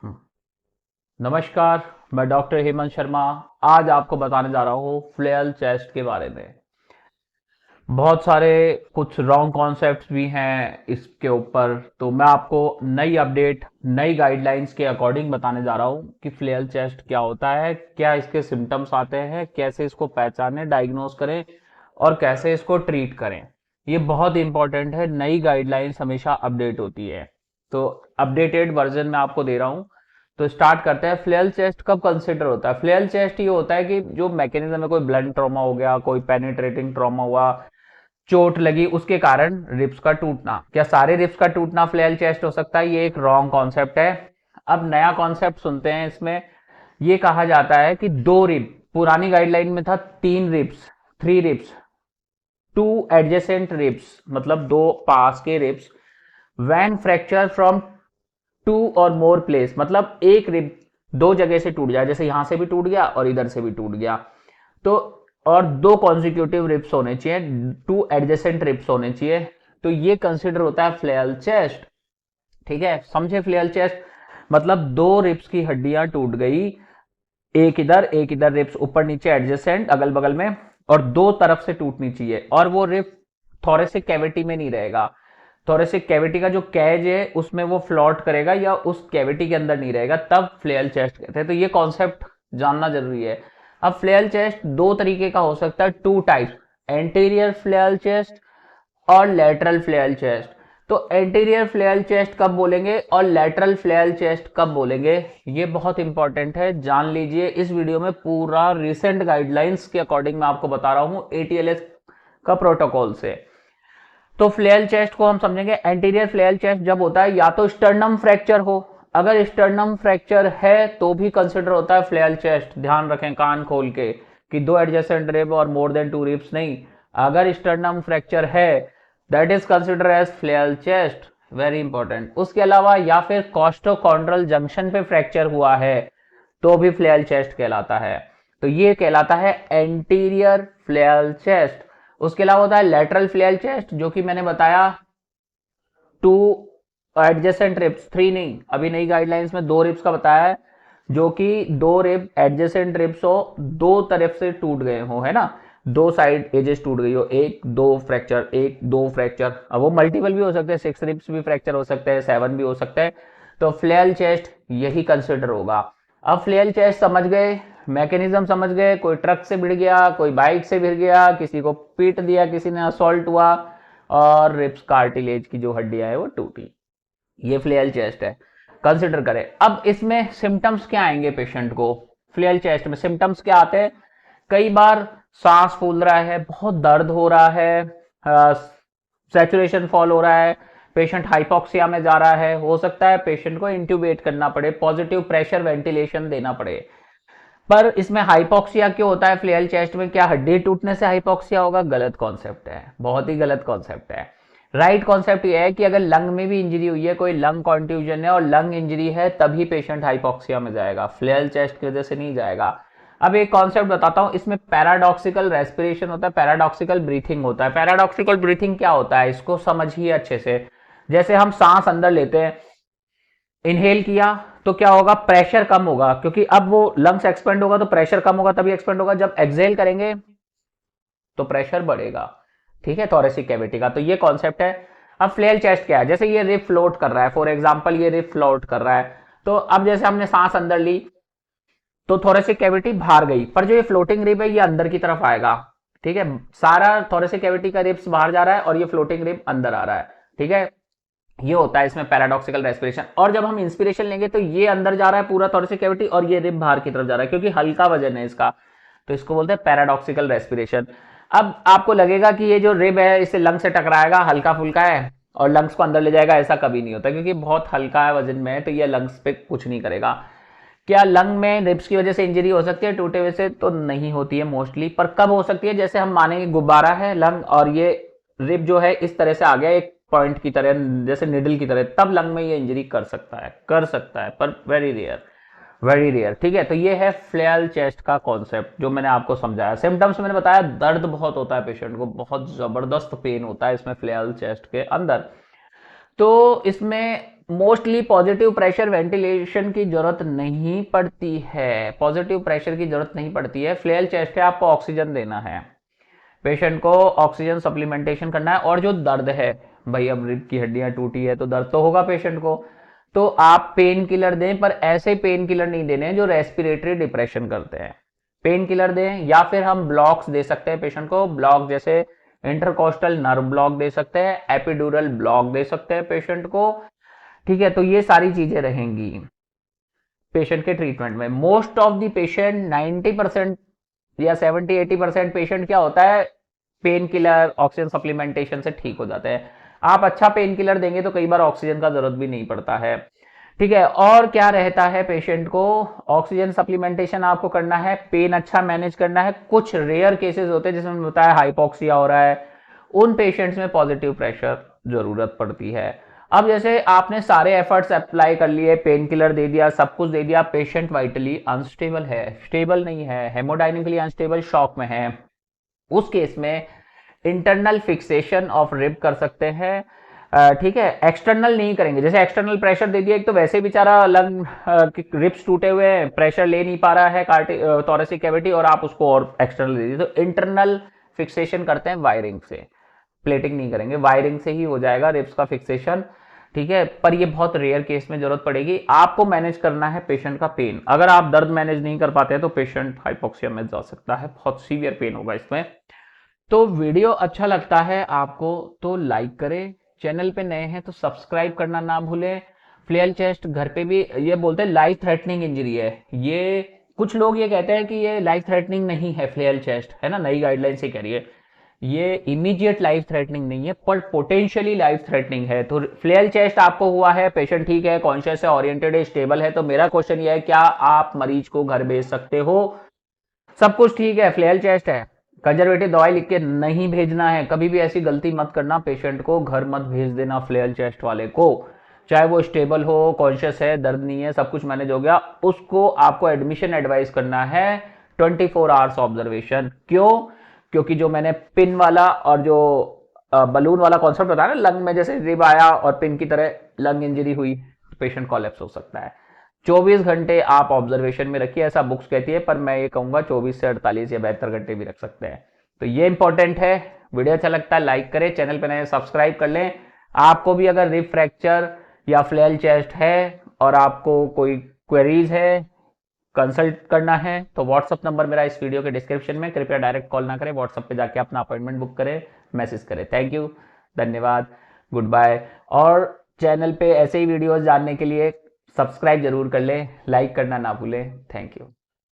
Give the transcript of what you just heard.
हम्म। नमस्कार। मैं डॉक्टर हेमंत शर्मा। आज आपको बताने जा रहा हूँ फ्लेयल चेस्ट के बारे में। बहुत सारे कुछ रॉन्ग कॉन्सेप्ट्स भी हैं इसके ऊपर, तो मैं आपको नई अपडेट, नई गाइडलाइंस के अकॉर्डिंग बताने जा रहा हूँ कि फ्लेयल चेस्ट क्या होता है, क्या इसके सिम्टम्स आते हैं, कैसे इसको पहचानें, डायग्नोस करें और कैसे इसको ट्रीट करें। ये बहुत इंपॉर्टेंट है। नई गाइडलाइंस हमेशा अपडेट होती है, तो अपडेटेड वर्जन में आपको दे रहा हूँ। तो स्टार्ट करते हैं। फ्लेयल चेस्ट कब कंसिडर होता है? फ्लेयल चेस्ट ये होता है कि जो मैकेनिज्म है, कोई ब्लंट ट्रॉमा हो गया, कोई पेनिट्रेटिंग ट्रॉमा हुआ, चोट लगी, उसके कारण रिब्स का टूटना। क्या सारे रिब्स का टूटना फ्लेयल चेस्ट हो सकता है? ये एक रॉन्ग कॉन्सेप्ट है। अब नया कॉन्सेप्ट सुनते हैं। इसमें ये कहा जाता है कि दो रिब, पुरानी गाइडलाइन में था तीन ribs, three ribs, two adjacent ribs, मतलब दो पास के ribs, when fracture from two और मोर प्लेस, मतलब एक रिब दो जगह से टूट जाए, जैसे यहां से भी टूट गया और इधर से भी टूट गया, तो और दो कॉन्सिक्यूटिव रिप्स होने चाहिए, टू एडजेसेंट रिप्स होने चाहिए, तो ये कंसिडर होता है फ्लेयल चेस्ट। ठीक है, समझे? फ्लेयल चेस्ट मतलब दो रिप्स की हड्डियां टूट गई, एक इधर रिप्स ऊपर नीचे एडजेसेंट अगल बगल में, और दो तरफ से टूटनी चाहिए, और वो रिप थोरेसिक कैविटी में नहीं रहेगा। थोरेसिक कैविटी का जो कैज है उसमें वो फ्लॉट करेगा या उस कैविटी के अंदर नहीं रहेगा, तब फ्लेयल चेस्ट कहते हैं। तो ये कॉन्सेप्ट जानना जरूरी है। अब फ्लेयल चेस्ट दो तरीके का हो सकता है, टू टाइप्स, एंटीरियर फ्लेयल चेस्ट और लेटरल फ्लेयल चेस्ट। तो एंटीरियर फ्लेयल चेस्ट कब बोलेंगे और लेटरल फ्लेयल चेस्ट कब बोलेंगे, ये बहुत इंपॉर्टेंट है, जान लीजिए। इस वीडियो में पूरा रिसेंट गाइडलाइंस के अकॉर्डिंग मैं आपको बता रहा हूं, एटीएलएस का प्रोटोकॉल से। तो फ्लेयल चेस्ट को हम समझेंगे। एंटीरियर फ्लेयल चेस्ट जब होता है या तो स्टर्नम फ्रैक्चर हो, अगर स्टर्नम फ्रैक्चर है तो भी कंसिडर होता है फ्लेयल चेस्ट। ध्यान रखें कान खोल के कि दो एडजेसेंट रिब और मोर देन टू रिब्स नहीं, अगर स्टर्नम फ्रैक्चर है that is consider as flail chest, very important. उसके अलावा या फिर कॉस्टोकॉन्ड्रल जंक्शन पे फ्रैक्चर हुआ है तो भी फ्लेयल चेस्ट कहलाता है, तो ये कहलाता है एंटीरियर फ्लेयल चेस्ट। उसके अलावा होता है लेटरल फ्लेयल चेस्ट, जो कि मैंने बताया टू एडजेसेंट रिब्स, थ्री नहीं, अभी नई गाइडलाइंस में दो रिब्स का बताया है, जो कि दो रिब एडजेसेंट रिब्स हो, दो तरफ से टूट गए हो, है ना, दो साइड एजेस टूट गई हो, एक दो फ्रैक्चर, एक दो फ्रैक्चर, अब वो मल्टीपल भी हो सकते हैं, सिक्स रिब्स भी फ्रैक्चर हो सकते हैं, सेवन भी हो सकते हैं, तो फ्लेयल चेस्ट यही कंसिडर होगा। अब फ्लेयल चेस्ट समझ गए, मैकेनिज्म समझ गए, कोई ट्रक से भिड़ गया, कोई बाइक से भिड़ गया, किसी को पीट दिया, किसी ने असॉल्ट हुआ और रिब्स कार्टिलेज की जो हड्डियां है वो टूटी, ये फ्लेयल चेस्ट है, कंसिडर करें। अब इसमें सिम्टम्स क्या आएंगे पेशेंट को? फ्लेयल चेस्ट में सिम्टम्स क्या आते हैं? कई बार सांस फूल रहा है, बहुत दर्द हो रहा है, सैचुरेशन फॉल हो रहा है, पेशेंट हाइपोक्सिया में जा रहा है, हो सकता है पेशेंट को इंट्यूबेट करना पड़े, पॉजिटिव प्रेशर वेंटिलेशन देना पड़े। पर इसमें हाइपोक्सिया क्यों होता है फ्लेयल चेस्ट में? क्या हड्डी टूटने से हाइपोक्सिया होगा? गलत कॉन्सेप्ट है, बहुत ही गलत कॉन्सेप्ट है। राइट कॉन्सेप्ट ये है कि अगर लंग में भी इंजरी हुई है, कोई लंग कॉन्ट्यूजन है और लंग इंजरी है, तभी पेशेंट हाइपोक्सिया में जाएगा, फ्लेयल चेस्ट की वजह से नहीं जाएगा। अब एक कॉन्सेप्ट बताता हूं, इसमें पैराडॉक्सिकल रेस्पिरेशन होता है, पैराडॉक्सिकल ब्रीथिंग होता है। पैराडॉक्सिकल ब्रीथिंग क्या होता है, इसको समझिए अच्छे से। जैसे हम सांस अंदर लेते हैं, इनहेल किया तो क्या होगा? प्रेशर कम होगा, क्योंकि अब वो लंग्स एक्सपेंड होगा तो प्रेशर कम होगा, तभी एक्सपेंड होगा। जब एक्सहेल करेंगे तो प्रेशर बढ़ेगा, ठीक है, थोरेसिक कैविटी का। तो ये कॉन्सेप्ट है। अब फ्लेयल चेस्ट क्या है? जैसे ये रिब फ्लोट कर रहा है, फॉर एग्जांपल ये रिब फ्लोट कर रहा है, तो अब जैसे हमने सांस अंदर ली तो थोरेसिक कैविटी बाहर गई, पर जो ये फ्लोटिंग रिब है ये अंदर की तरफ आएगा, ठीक है, सारा थोरेसिक कैविटी का रिब्स बाहर जा रहा है और ये फ्लोटिंग रिब अंदर आ रहा है, ठीक है। ये होता है इसमें पैराडॉक्सिकल रेस्पिरेशन। और जब हम इंस्पिरेशन लेंगे तो ये अंदर जा रहा है पूरा थोरेसिक कैविटी और ये रिब बाहर की तरफ जा रहा है, क्योंकि हल्का वजन है इसका, तो इसको बोलते हैं पैराडॉक्सिकल रेस्पिरेशन। अब आपको लगेगा कि ये जो रिब है इससे लंग से टकराएगा, हल्का फुल्का है और लंग्स को अंदर ले जाएगा, ऐसा कभी नहीं होता, क्योंकि बहुत हल्का है वजन में, तो ये लंग्स पे कुछ नहीं करेगा। क्या लंग में रिब्स की वजह से इंजरी हो सकती है टूटे हुए से? तो नहीं होती है मोस्टली, पर कब हो सकती है? जैसे हम मानेंगे गुब्बारा है लंग और ये रिब जो है इस तरह से आ गया एक पॉइंट की तरह, जैसे निडल की तरह, तब लंग में ये इंजरी कर सकता है, पर वेरी रेयर, वेरी रेयर, ठीक है। तो ये है फ्लेयल चेस्ट का कॉन्सेप्ट जो मैंने आपको समझाया। सिम्टम्स मैंने बताया, दर्द बहुत होता है पेशेंट को, बहुत जबरदस्त पेन होता है इसमें फ्लेयल चेस्ट के अंदर। तो इसमें मोस्टली पॉजिटिव प्रेशर वेंटिलेशन की जरूरत नहीं पड़ती है, पॉजिटिव प्रेशर की जरूरत नहीं पड़ती है। फ्लेयल चेस्ट है, आपको ऑक्सीजन देना है, पेशेंट को ऑक्सीजन सप्लीमेंटेशन करना है। और जो दर्द है भाई, अब रिब की हड्डियां टूटी है तो दर्द तो होगा पेशेंट को, तो आप पेन किलर दें, पर ऐसे पेन किलर नहीं देने जो रेस्पिरेटरी डिप्रेशन करते हैं। पेन किलर दें, या फिर हम ब्लॉक्स दे सकते हैं पेशेंट को, ब्लॉक जैसे इंटरकोस्टल नर्व ब्लॉक दे सकते हैं, एपिड्यूरल ब्लॉक दे सकते हैं पेशेंट को। ठीक है, तो ये सारी चीजें रहेंगी पेशेंट के ट्रीटमेंट में। मोस्ट ऑफ द पेशेंट 90% या 70-80% पेशेंट क्या होता है, पेन किलर ऑक्सीजन सप्लीमेंटेशन से ठीक हो जाते हैं। आप अच्छा पेन किलर देंगे तो कई बार ऑक्सीजन का जरूरत भी नहीं पड़ता है। ठीक है, और क्या रहता है पेशेंट को, ऑक्सीजन सप्लीमेंटेशन आपको करना है, पेन अच्छा मैनेज करना है। कुछ रेयर केसेस होते हैं जिसमें बताया हाइपोक्सिया हो रहा है, उन पेशेंट्स में पॉजिटिव प्रेशर जरूरत पड़ती है। अब जैसे आपने सारे एफर्ट्स अप्लाई कर लिए, पेन किलर दे दिया, सब कुछ दे दिया, पेशेंट वाइटली अनस्टेबल है, स्टेबल नहीं है, हेमोडाइनमिकली अनस्टेबल, शॉक में है, उस केस में इंटरनल फिक्सेशन ऑफ रिब कर सकते हैं। ठीक है, एक्सटर्नल नहीं करेंगे। जैसे एक्सटर्नल प्रेशर दे दिया, एक तो वैसे बेचारा लंग रिब्स टूटे हुए हैं, प्रेशर ले नहीं पा रहा है थोरेसिक कैविटी, और आप उसको और एक्सटर्नल दे दीजिए, तो इंटरनल फिक्सेशन करते हैं वायरिंग से, प्लेटिंग नहीं करेंगे, वायरिंग से ही हो जाएगा रिब्स का फिक्सेशन। ठीक है, पर ये बहुत रेयर केस में जरूरत पड़ेगी। आपको मैनेज करना है पेशेंट का पेन। अगर आप दर्द मैनेज नहीं कर पाते हैं तो पेशेंट हाइपोक्सिया में जा सकता है, बहुत सीवियर पेन होगा इसमें। तो वीडियो अच्छा लगता है आपको तो लाइक करें, चैनल पे नए हैं तो सब्सक्राइब करना ना भूलें। फ्लेयल चेस्ट घर पे भी ये बोलते हैं लाइफ थ्रेटनिंग इंजरी है, ये कुछ लोग ये कहते हैं कि ये लाइफ थ्रेटनिंग नहीं है, फ्लेयल चेस्ट है ना, नई गाइडलाइन से कह रही है, ये इमीडिएट लाइफ थ्रेटनिंग नहीं है पर पोटेंशियली लाइफ थ्रेटनिंग है। तो फ्लेयल चेस्ट आपको हुआ है, पेशेंट ठीक है, कॉन्शियस है, ओरिएंटेड है, स्टेबल है, तो मेरा क्वेश्चन ये है, क्या आप मरीज को घर भेज सकते हो? सब कुछ ठीक है, फ्लेयल चेस्ट है, कंजर्वेटिव दवाई लिख के नहीं भेजना है। कभी भी ऐसी गलती मत करना, पेशेंट को घर मत भेज देना फ्लेयल चेस्ट वाले को, चाहे वो स्टेबल हो, कॉन्शियस है, दर्द नहीं है, सब कुछ मैनेज हो गया, उसको आपको एडमिशन एडवाइस करना है 24 आवर्स ऑब्जर्वेशन। क्यों? क्योंकि जो मैंने पिन वाला और जो बलून वाला कॉन्सेप्ट बताया ना, लंग में जैसे रिब आया और पिन की तरह लंग इंजरी हुई, पेशेंट कॉलेप्स हो सकता है। 24 घंटे आप ऑब्जर्वेशन में रखिए, ऐसा बुक्स कहती है, पर मैं ये कहूंगा 24 से 48 या 72 घंटे भी रख सकते हैं। तो ये इंपॉर्टेंट है। वीडियो अच्छा लगता है लाइक करें, चैनल पर नए सब्सक्राइब कर लें। आपको भी अगर रिब फ्रैक्चर या फ्लेयल चेस्ट है और आपको कोई क्वेरीज है, कंसल्ट करना है, तो व्हाट्सअप नंबर मेरा इस वीडियो के डिस्क्रिप्शन में, कृपया डायरेक्ट कॉल ना करें, व्हाट्सअप पे जाके अपना अपॉइंटमेंट बुक करें, मैसेज करें। थैंक यू, धन्यवाद, गुड बाय। और चैनल पे ऐसे ही वीडियोस जानने के लिए सब्सक्राइब जरूर कर लें, लाइक करना ना भूलें। Thank you.